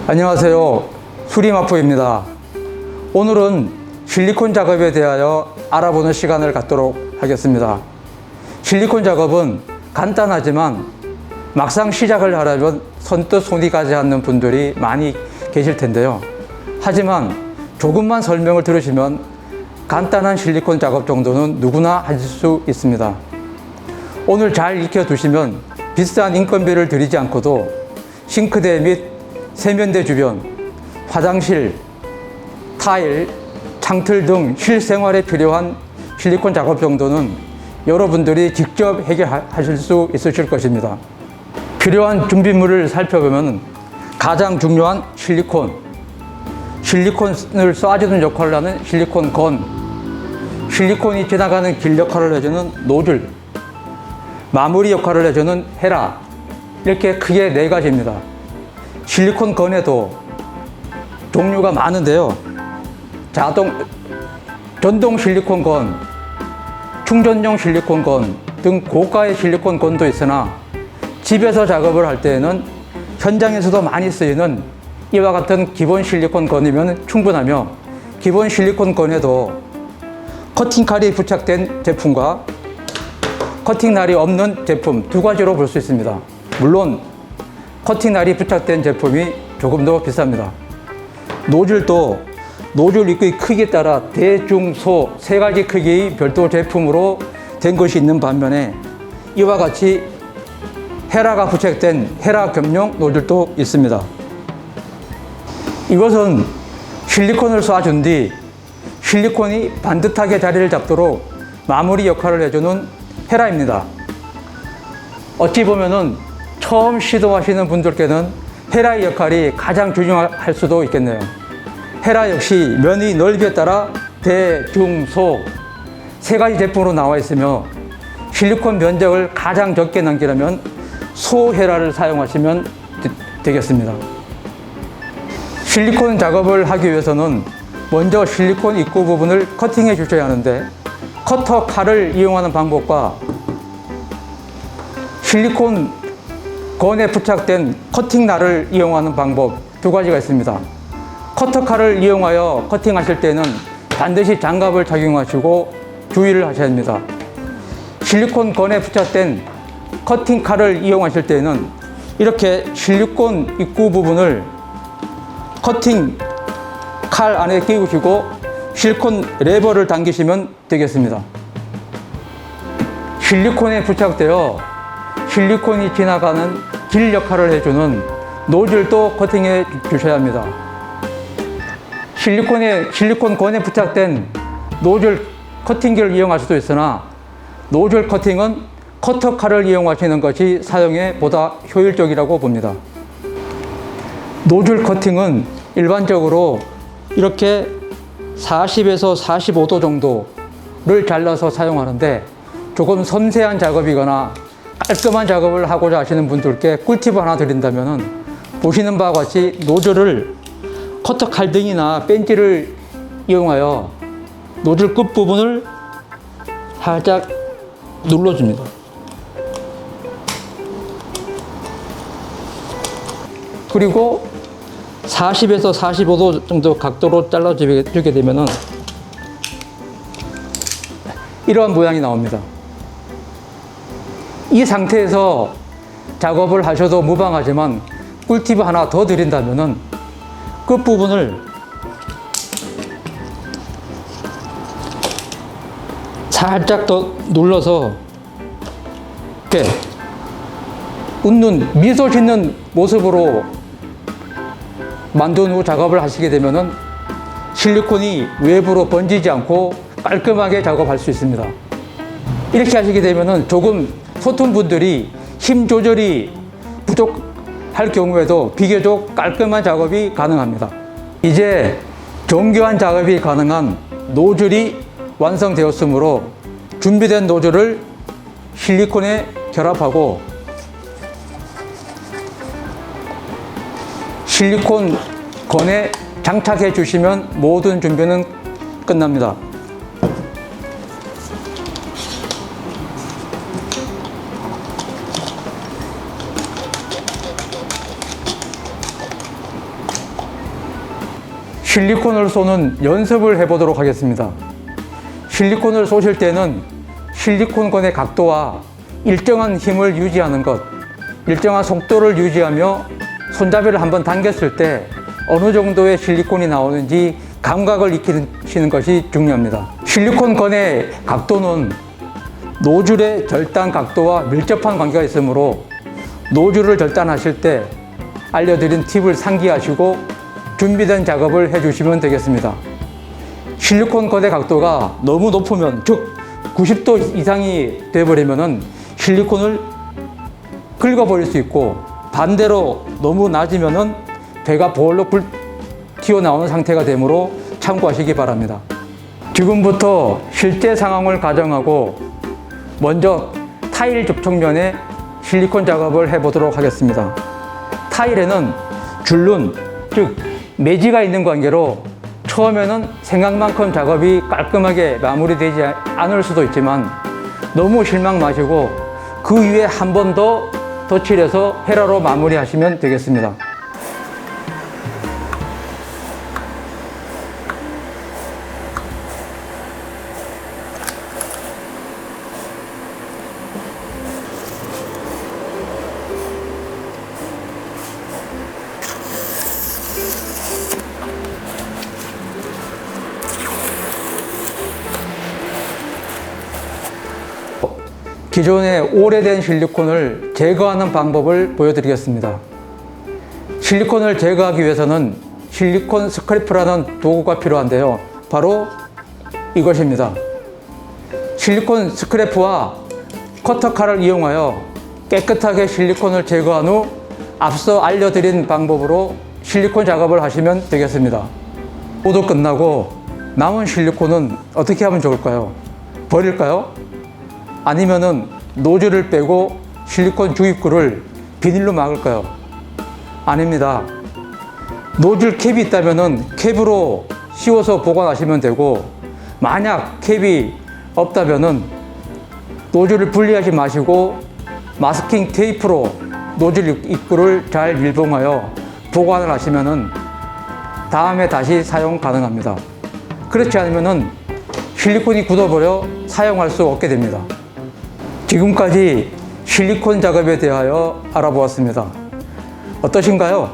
안녕하세요. 수리마포입니다. 오늘은 실리콘 작업에 대하여 알아보는 시간을 갖도록 하겠습니다. 실리콘 작업은 간단하지만 막상 시작을 하려면 선뜻 손이 가지 않는 분들이 많이 계실 텐데요. 하지만 조금만 설명을 들으시면 간단한 실리콘 작업 정도는 누구나 하실 수 있습니다. 오늘 잘 익혀두시면 비싼 인건비를 들이지 않고도 싱크대 및 세면대 주변, 화장실, 타일, 창틀 등 실생활에 필요한 실리콘 작업 정도는 여러분들이 직접 해결하실 수 있으실 것입니다. 필요한 준비물을 살펴보면 가장 중요한 실리콘을 쏴주는 역할을 하는 실리콘 건, 실리콘이 지나가는 길 역할을 해주는 노즐, 마무리 역할을 해주는 헤라, 이렇게 크게 네 가지입니다. 실리콘 건에도 종류가 많은데요. 전동 실리콘 건, 충전용 실리콘 건 등 고가의 실리콘 건도 있으나 집에서 작업을 할 때에는 현장에서도 많이 쓰이는 이와 같은 기본 실리콘 건이면 충분하며, 기본 실리콘 건에도 커팅칼이 부착된 제품과 커팅날이 없는 제품 두 가지로 볼 수 있습니다. 물론 커팅날이 부착된 제품이 조금 더 비쌉니다. 노즐도 노즐 입구의 크기에 따라 대, 중, 소 세 가지 크기의 별도 제품으로 된 것이 있는 반면에 이와 같이 헤라가 부착된 헤라 겸용 노즐도 있습니다. 이것은 실리콘을 쏴준 뒤 실리콘이 반듯하게 자리를 잡도록 마무리 역할을 해주는 헤라입니다. 어찌 보면은 처음 시도하시는 분들께는 헤라의 역할이 가장 중요할 수도 있겠네요. 헤라 역시 면의 넓이에 따라 대, 중, 소 세 가지 제품으로 나와 있으며, 실리콘 면적을 가장 적게 남기려면 소 헤라를 사용하시면 되겠습니다. 실리콘 작업을 하기 위해서는 먼저 실리콘 입구 부분을 커팅해 주셔야 하는데, 커터 칼을 이용하는 방법과 실리콘 건에 부착된 커팅날을 이용하는 방법 두 가지가 있습니다. 커터 칼을 이용하여 커팅하실 때는 반드시 장갑을 착용하시고 주의를 하셔야 합니다. 실리콘 건에 부착된 커팅 칼을 이용하실 때는 이렇게 실리콘 입구 부분을 커팅 칼 안에 끼우시고 실리콘 레버를 당기시면 되겠습니다. 실리콘에 부착되어 실리콘이 지나가는 길 역할을 해주는 노즐도 커팅해 주셔야 합니다. 실리콘 건에 부착된 노즐 커팅기를 이용할 수도 있으나, 노즐 커팅은 커터 칼을 이용하시는 것이 사용에 보다 효율적이라고 봅니다. 노즐 커팅은 일반적으로 이렇게 40에서 45도 정도를 잘라서 사용하는데, 조금 섬세한 작업이거나 깔끔한 작업을 하고자 하시는 분들께 꿀팁 하나 드린다면, 보시는 바와 같이 노즐을 커터 칼등이나 벤치를 이용하여 노즐 끝부분을 살짝 눌러줍니다. 그리고 40에서 45도 정도 각도로 잘라주게 되면 이러한 모양이 나옵니다. 이 상태에서 작업을 하셔도 무방하지만, 꿀팁 하나 더 드린다면 끝부분을 살짝 더 눌러서 이렇게 웃는, 미소 짓는 모습으로 만든 후 작업을 하시게 되면 실리콘이 외부로 번지지 않고 깔끔하게 작업할 수 있습니다. 이렇게 하시게 되면 조금 소통 분들이 힘 조절이 부족할 경우에도 비교적 깔끔한 작업이 가능합니다. 이제 정교한 작업이 가능한 노즐이 완성되었으므로 준비된 노즐을 실리콘에 결합하고 실리콘 건에 장착해 주시면 모든 준비는 끝납니다. 실리콘을 쏘는 연습을 해보도록 하겠습니다. 실리콘을 쏘실 때는 실리콘건의 각도와 일정한 힘을 유지하는 것, 일정한 속도를 유지하며 손잡이를 한번 당겼을 때 어느 정도의 실리콘이 나오는지 감각을 익히시는 것이 중요합니다. 실리콘건의 각도는 노즐의 절단 각도와 밀접한 관계가 있으므로 노즐을 절단하실 때 알려드린 팁을 상기하시고 준비된 작업을 해주시면 되겠습니다. 실리콘건의 각도가 너무 높으면, 즉 90도 이상이 되어버리면 실리콘을 긁어버릴 수 있고, 반대로 너무 낮으면 배가 볼록 튀어나오는 상태가 되므로 참고하시기 바랍니다. 지금부터 실제 상황을 가정하고 먼저 타일 접촉면에 실리콘 작업을 해보도록 하겠습니다. 타일에는 줄눈, 즉 매지가 있는 관계로 처음에는 생각만큼 작업이 깔끔하게 마무리되지 않을 수도 있지만 너무 실망 마시고 그 위에 한 번 더 덧칠해서 헤라로 마무리하시면 되겠습니다. 기존의 오래된 실리콘을 제거하는 방법을 보여드리겠습니다. 실리콘을 제거하기 위해서는 실리콘 스크래퍼라는 도구가 필요한데요. 바로 이것입니다. 실리콘 스크래퍼와 커터칼을 이용하여 깨끗하게 실리콘을 제거한 후 앞서 알려드린 방법으로 실리콘 작업을 하시면 되겠습니다. 모두 끝나고 남은 실리콘은 어떻게 하면 좋을까요? 버릴까요? 아니면은 노즐을 빼고 실리콘 주입구를 비닐로 막을까요? 아닙니다. 노즐 캡이 있다면은 캡으로 씌워서 보관하시면 되고, 만약 캡이 없다면은 노즐을 분리하지 마시고 마스킹 테이프로 노즐 입구를 잘 밀봉하여 보관을 하시면은 다음에 다시 사용 가능합니다. 그렇지 않으면은 실리콘이 굳어버려 사용할 수 없게 됩니다. 지금까지 실리콘 작업에 대하여 알아보았습니다. 어떠신가요?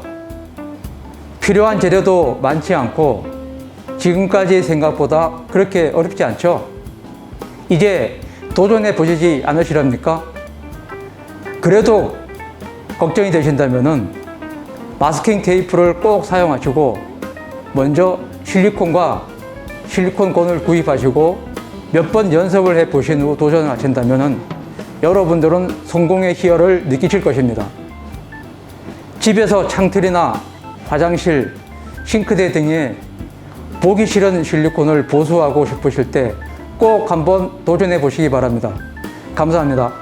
필요한 재료도 많지 않고 지금까지 생각보다 그렇게 어렵지 않죠? 이제 도전해 보시지 않으시렵니까? 그래도 걱정이 되신다면 마스킹 테이프를 꼭 사용하시고 먼저 실리콘과 실리콘건을 구입하시고 몇 번 연습을 해 보신 후 도전을 하신다면 여러분들은 성공의 희열을 느끼실 것입니다. 집에서 창틀이나 화장실, 싱크대 등에 보기 싫은 실리콘을 보수하고 싶으실 때 꼭 한번 도전해 보시기 바랍니다. 감사합니다.